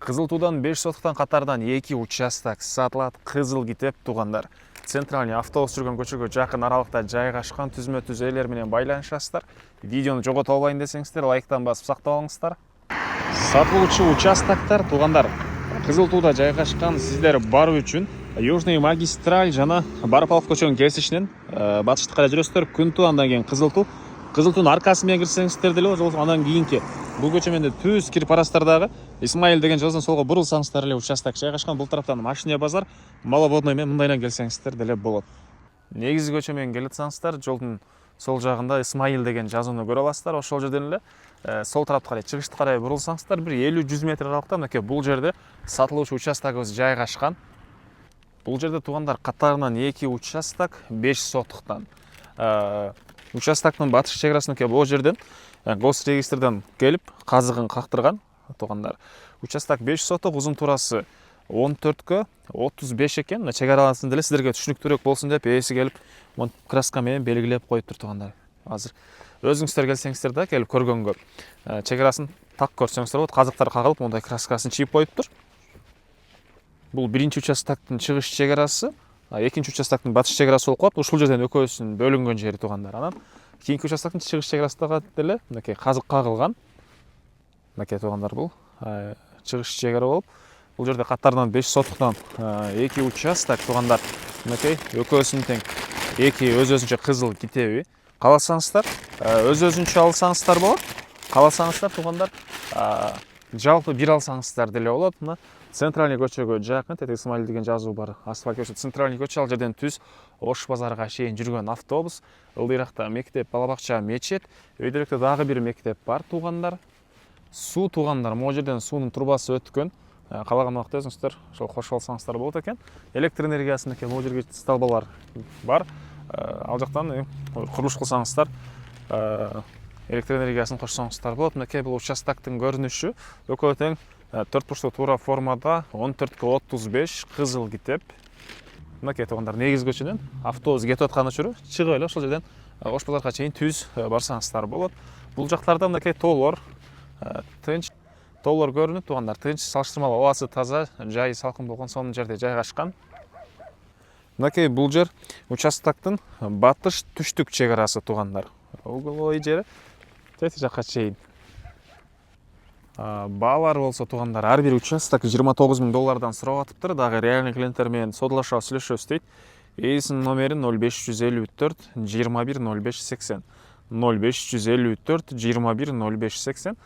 Кызыл туудан 5 сотуктан катардан 2 участок сатылат. Кызыл китеп туугандар. Центральный автобус жүргөн көчөгө жакын аралыкта жайгашкан, түзмө-түз ээлер менен байланышасыздар. Видеону жогото албайын десеңиздер, лайктан басып сактап алыңыздар. Сатылуучу участоктор туугандар. Кызыл тууда жайгашкан, сиздер баруу үчүн Южный магистраль жана Барпалов көчөнүн кесишинен батышты карай жүрөсүздөр. Күн туу, андан кийин Кызыл туу. Кызыл туунун аркасы менен кирсеңиздер деле болот, андан кийинки бул көчө менен түз кирип барасыздар. Исмаил деген жаздан солго бурулсаңыздар эле участок жайгашкан. Бул тараптан машина базар, маловодной менен мындайдан келсеңиздер деле болот. Негизги көчө менен келе жатсаңыздар, жолдун сол жагында Исмаил деген жазууну көрө аласыздар. Ошол жерден эле сол тарапка карай, чыгышты карай бурулсаңыздар, бир 50-100 метр аралыкта мынакей бул жерде сатылуучу участогубуз жайгашкан. Бул жерде туугандар катарынан 2 участок 5 сотуктан. Участоктун батыш чек арасына бул жерден госрегистрден келип казыгын кактырган туугандар. Участок 5 соток, узун турасы 14кө 35 экен. Мына чек арасын деле сиздерге түшүнүктүүрөөк болсун деп ээси келип краска менен белгилеп коюптур туугандар. Азыр өзүңүздөр келсеңиздер да келип көргөнгө чек арасын так көрсөңүздөр болот. Казыктар кагылып мондай краскасын чийип коюптур. Бул биринчи участоктун чыгыш чек арасы, экинчи участоктун батыш чек арасы болуп калат. Ушул жерден экөөсүнүн бөлүнгөн жери туугандар. Анан кийинки участоктун чыгыш чек арасында деле мынакей казык кагылган. Мынакей туугандар, бул чыгыш чек ара болуп, бул жерде катарынан 5 сотуктан 2 участок туугандар. Мынакей экөөсүнүн тең 2 өз-өзүнчө кызыл китеби. Кааласаңыздар, өз-өзүнчө алсаңыздар болот. Кааласаңыздар туугандар, жалпы бир алсаңыздар деле болот. Мына Центральный көчөгө жакын, тетик Исмаил деген жазуу бар. Асфальт көчө, Центральный көчө, ал жерден түз Ош базарга чейин жүргөн автобус. Ылдыйракта мектеп, бала бакча, мечет, өйдөрөктө дагы бир мектеп бар туугандар. Суу туугандар, могу жерден суунун трубасы өткөн. Калаган убакта өзүңүздөр ошол кошуп алсаңыздар болот экен. Электр энергиясынын могу жерге столбалар бар. Ал жактан курулуш кылсаңыздар, электр энергиясын кошсоңуздар болот. Мынакей бул участоктун көрүнүшү. Экөө тең 4 бурчтуу туура формада 14-35 кызыл китеп. Мынакей туугандар, негизги көчөнөн автобус кетип аткан учуру чыгып эле ошол жерден Ош базарга чейин түз барсаңыздар болот. Бул жактарда мынакей тоолор тынч, тоолор көрүнөт туугандар. Тынч, салыштырмалуу абасы таза, жайы салкын болгон сонун жерде жайгашкан. Мынакей бул жер участоктун батыш түштүк чек арасы туугандар. Угловой жери тети жакка чейин. Баалар болсо туугандар, ар бир участок $29,000 сурап атыптыр. Дагы реальный клиенттер менен содалашып сүйлөшөбүз дейт. Ээсинин номери 0554 21 05 80. 0554 21 05 80.